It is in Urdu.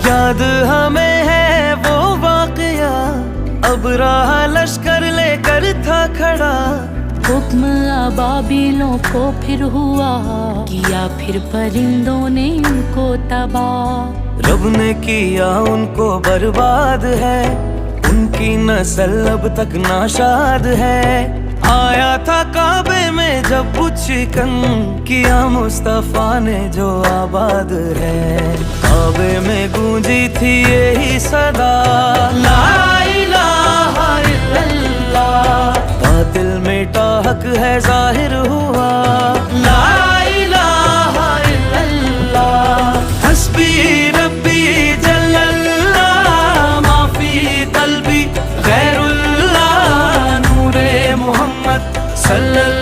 یاد ہمیں ہے وہ واقعہ، ابراہ لشکر لے کر تھا کھڑا، حکم ابابیلوں کو پھر ہوا، کیا پھر پرندوں نے ان کو تباہ، رب نے کیا ان کو برباد ہے، ان کی نسل اب تک ناشاد ہے، آیا تھا کعبے میں جب بت شکن، کیا مصطفیٰ نے جو آباد ہے، کعبے میں گونجی تھی یہی صدا، لا الہ الا اللہ، باطل میٹا حق ہے ظاہر ہوا، لا الہ الا اللہ، حسبی ربی جل اللہ، ما فی قلبی غیر اللہ، نور محمد صلی اللہ